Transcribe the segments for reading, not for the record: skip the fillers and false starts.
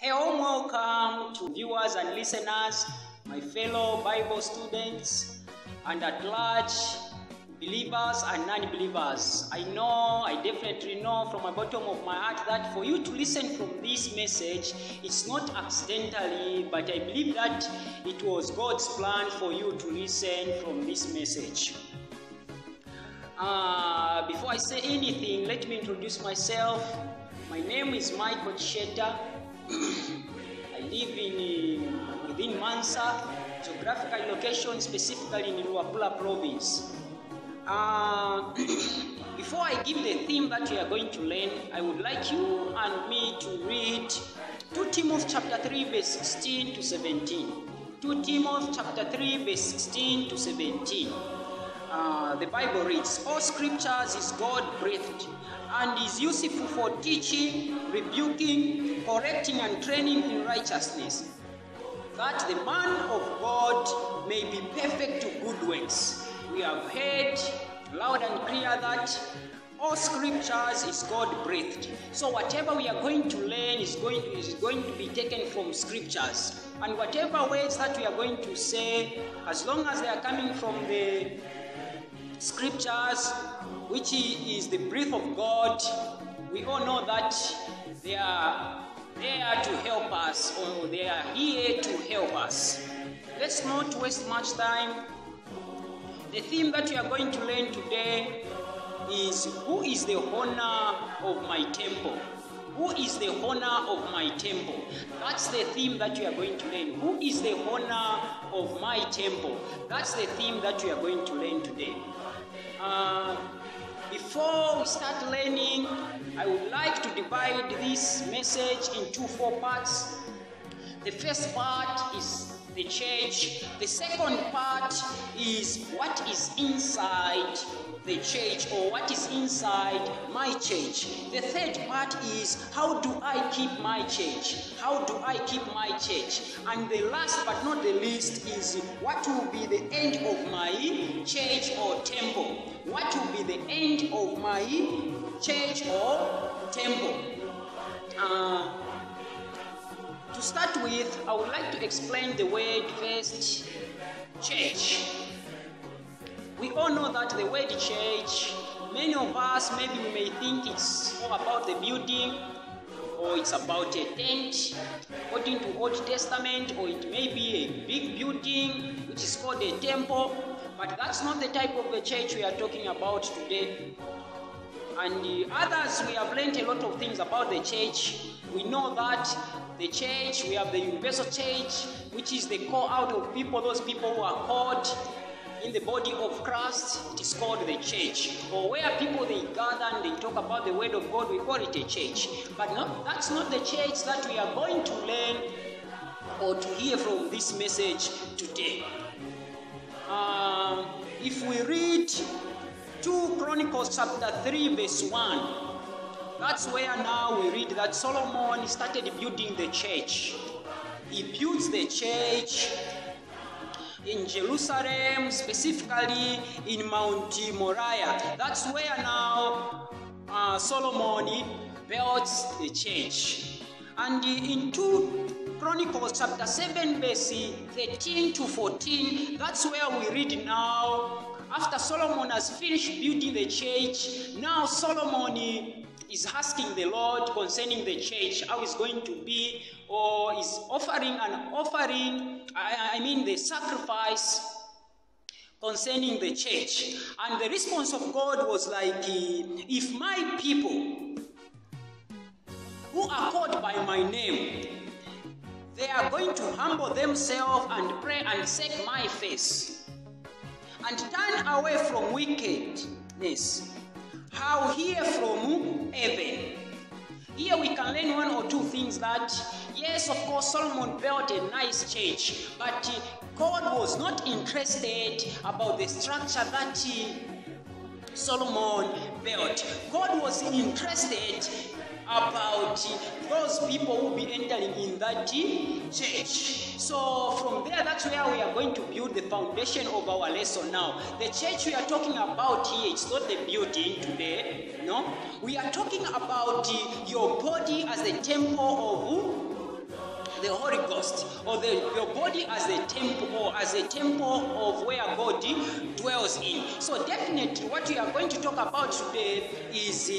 A warm welcome to viewers and listeners, my fellow Bible students, and at large, believers and non-believers. I definitely know from the bottom of my heart that for you to listen from this message, it's not accidentally, but I believe that it was God's plan for you to listen from this message. Before I say anything, let me introduce myself. My name is Michael Cheta. I live within Mansa, geographical location specifically in Luapula province. Before I give the theme that we are going to learn, I would like you and me to read 2 Timothy chapter 3 verse 16 to 17. 2 Timothy chapter 3 verse 16 to 17. The Bible reads, "All scriptures is God-breathed and is useful for teaching, rebuking, correcting, and training in righteousness, that the man of God may be perfect to good works." We have heard loud and clear that all scriptures is God-breathed. So whatever we are going to learn is going to be taken from scriptures. And whatever words that we are going to say, as long as they are coming from the scriptures, which is the breath of God, we all know that they are there to help us, or they are here to help us. Let's not waste much time. The theme that we are going to learn today is, who is the owner of my temple? Who is the owner of my temple? That's the theme that we are going to learn. Who is the owner of my temple? That's the theme that we are going to learn today. Before we start learning, I would like to divide this message into 4 parts. The first part is the church. The second part is what is inside the church, or what is inside my church. The third part is, how do I keep my church? How do I keep my church? And the last but not the least is, what will be the end of my church or temple? What will be the end of my church or temple? To start with, I would like to explain the word first, church. We all know that the word church, many of us, maybe we may think it's all about the building, or it's about a tent, according to Old Testament, or it may be a big building, which is called a temple, but that's not the type of the church we are talking about today. And others, we have learned a lot of things about the church. We know that the church, we have the universal church, which is the call out of people, those people who are called in the body of Christ. It is called the church. Or where people, they gather and they talk about the word of God, we call it a church. But no, that's not the church that we are going to learn or to hear from this message today. If we read 2 Chronicles chapter 3 verse 1, that's where now we read that Solomon started building the church. He built the church in Jerusalem, specifically in Mount Moriah. That's where now Solomon built the church. And in 2 Chronicles chapter 7 verse 13 to 14, that's where we read now, after Solomon has finished building the church, now Solomon is asking the Lord concerning the church, how it's going to be, or is offering the sacrifice concerning the church. And the response of God was like, if my people who are called by my name, they are going to humble themselves and pray and seek my face and turn away from wickedness, I'll hear from heaven. Here we can learn 1 or 2 things that, yes, of course, Solomon built a nice church, but God was not interested about the structure that Solomon built. God was interested about those people who will be entering in that church. So from there, that's where we are going to build the foundation of our lesson now. The church we are talking about here, it's not the building today, no. We are talking about your body as the temple host, or your body as a temple, or as a temple of where God dwells in. So definitely what we are going to talk about today is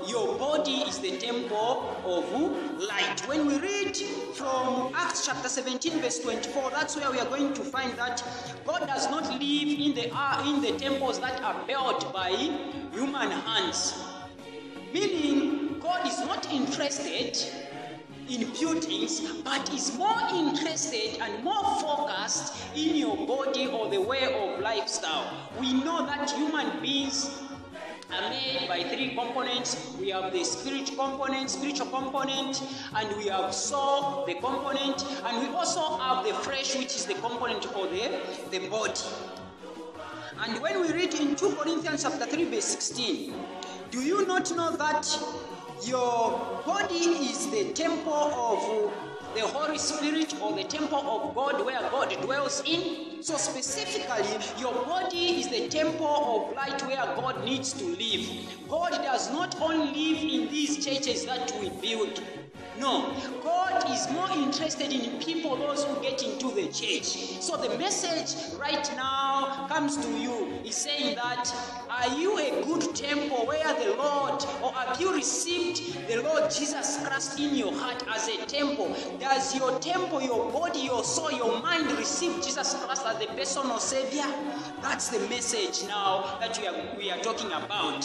your body is the temple of light. When we read from Acts chapter 17 verse 24, that's where we are going to find that God does not live in the temples that are built by human hands. Meaning, God is not interested in buildings, but is more interested and more focused in your body or the way of lifestyle. We know that human beings are made by three components. We have the spiritual component, and we have soul, the component, and we also have the flesh, which is the component of the body. And when we read in 2 Corinthians chapter 3 verse 16, do you not know that your body is the temple of the Holy Spirit, or the temple of God where God dwells in? So specifically, your body is the temple of light where God needs to live. God does not only live in these churches that we build. No, God is more interested in people, those who get into the church. So the message right now comes to you is saying that, are you a good temple where the Lord, or have you received the Lord Jesus Christ in your heart as a temple? Does your temple, your body, your soul, your mind receive Jesus Christ as the personal Savior? That's the message now that we are talking about.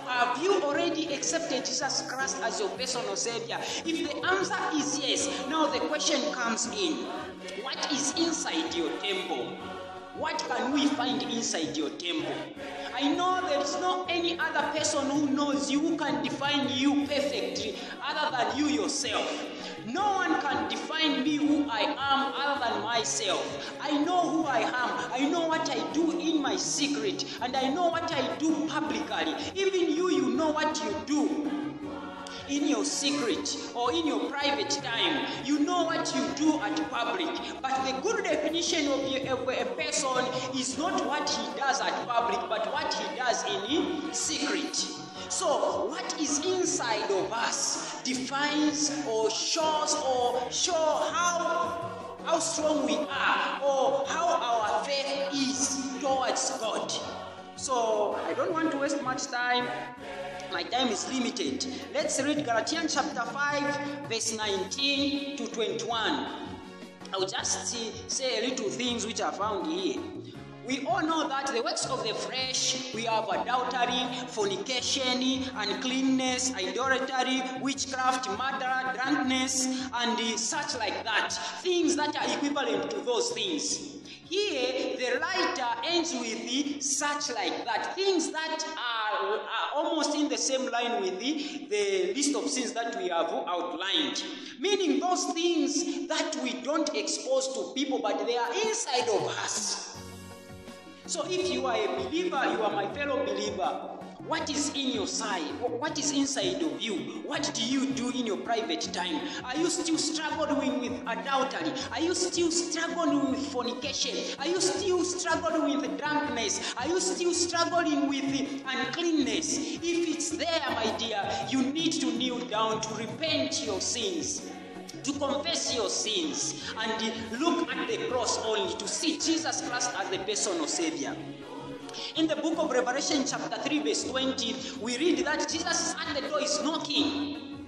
Have you already accepted Jesus Christ as your personal Savior? If the answer is yes, now the question comes in. What is inside your temple? What can we find inside your temple? I know there is no any other person who knows you, who can define you perfectly other than you yourself. No one can define me, who I am, other than myself. I know who I am. I know what I do in my secret, and I know what I do publicly. Even you know what you do in your secret or in your private time. You know what you do at public. But the good definition of a person is not what he does at public, but what he does in secret. So what is inside of us defines or shows or show how strong we are, or how our faith is towards God. So I don't want to waste much time. My time is limited. Let's read Galatians chapter 5 verse 19 to 21. I'll just say a little things which are found here. We all know that the works of the flesh, we have adultery, fornication, uncleanness, idolatry, witchcraft, murder, drunkenness, and such like that. Things that are equivalent to those things. Here, the writer ends with the such like that. Things that are almost in the same line with the list of sins that we have outlined. Meaning those things that we don't expose to people, but they are inside of us. So if you are a believer, you are my fellow believer, what is in your side? What is inside of you? What do you do in your private time? Are you still struggling with adultery? Are you still struggling with fornication? Are you still struggling with drunkenness? Are you still struggling with uncleanness? If it's there, my dear, you need to kneel down to repent your sins, to confess your sins, and look at the cross only, to see Jesus Christ as the personal Savior. In the book of Revelation chapter 3 verse 20, we read that Jesus is at the door, is knocking.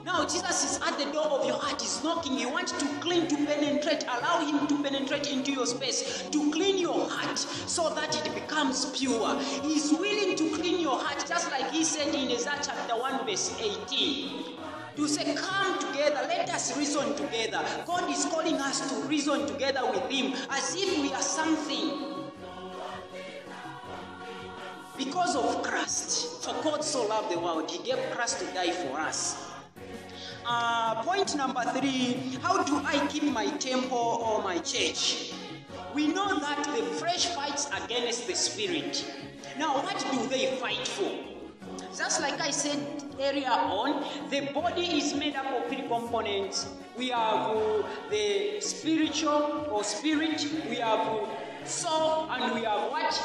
Now Jesus is at the door of your heart, is knocking. You want to clean, to penetrate, allow him to penetrate into your space, to clean your heart so that it becomes pure. He is willing to clean your heart, just like he said in Isaiah chapter 1 verse 18. To say, come together, let us reason together. God is calling us to reason together with him as if we are something. Because of Christ, for God so loved the world, he gave Christ to die for us. Point number 3, how do I keep my temple or my church? We know that the flesh fights against the spirit. Now, what do they fight for? Just like I said earlier on, the body is made up of 3 components. We have the spiritual or spirit, we have soul, and we have what?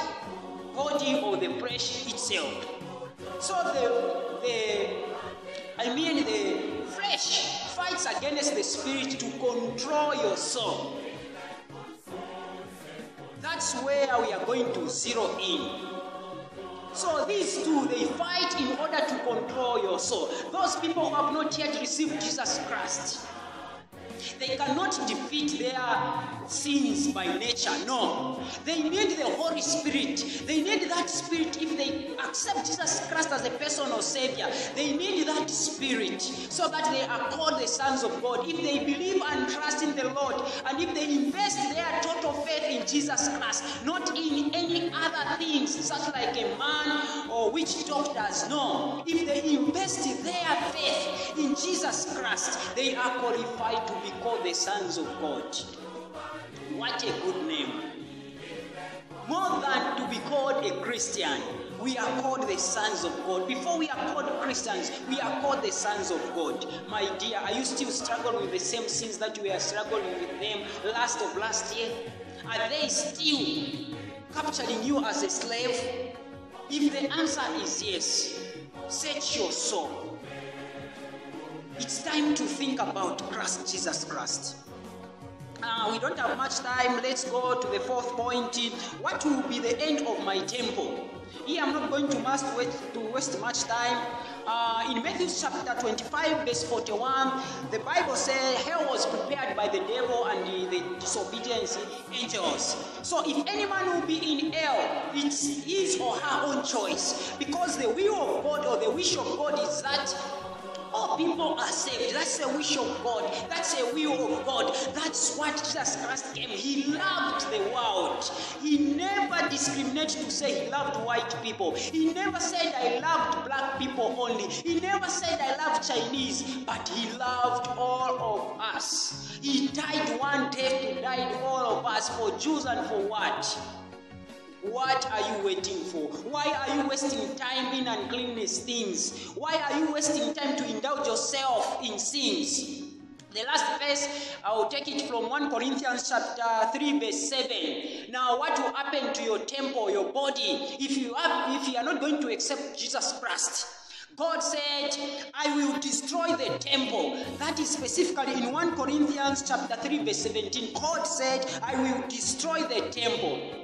Body or the flesh itself. So the flesh fights against the spirit to control your soul. That's where we are going to zero in. So these two, they fight in order to control your soul. Those people who have not yet received Jesus Christ, they cannot defeat their sins by nature. No. They need the Holy Spirit. They need that Spirit. If they accept Jesus Christ as a personal Savior, they need that Spirit so that they are called the sons of God. If they believe and trust in the Lord, and if they invest their total faith in Jesus Christ, not in any other things, such like a man or witch doctors, no. If they invest their faith in Jesus Christ, they are qualified to be called the sons of God. What a good name. More than to be called a Christian, we are called the sons of God. Before we are called Christians, we are called the sons of God. My dear, are you still struggling with the same sins that we are struggling with them last year? Are they still capturing you as a slave? If the answer is yes, set your soul. It's time to think about Christ, Jesus Christ. We don't have much time. Let's go to the fourth point. What will be the end of my temple? Here I'm not going to waste much time. In Matthew chapter 25 verse 41, the Bible says hell was prepared by the devil and the disobedient angels. So if any man will be in hell, it's his or her own choice, because the will of God or the wish of God is that all people are saved. That's the wish of God. That's the will of God. That's what Jesus Christ came. He loved the world. He never discriminated to say he loved white people. He never said I loved black people only. He never said I loved Chinese, but he loved all of us. He died one day to die all of us, for Jews and for what? What are you waiting for? Why are you wasting time in uncleanness things? Why are you wasting time to indulge yourself in sins? The last verse, I will take it from 1 Corinthians chapter 3 verse 7. Now what will happen to your temple, your body, if you are not going to accept Jesus Christ? God said, I will destroy the temple. That is specifically in 1 Corinthians chapter 3 verse 17. God said, I will destroy the temple.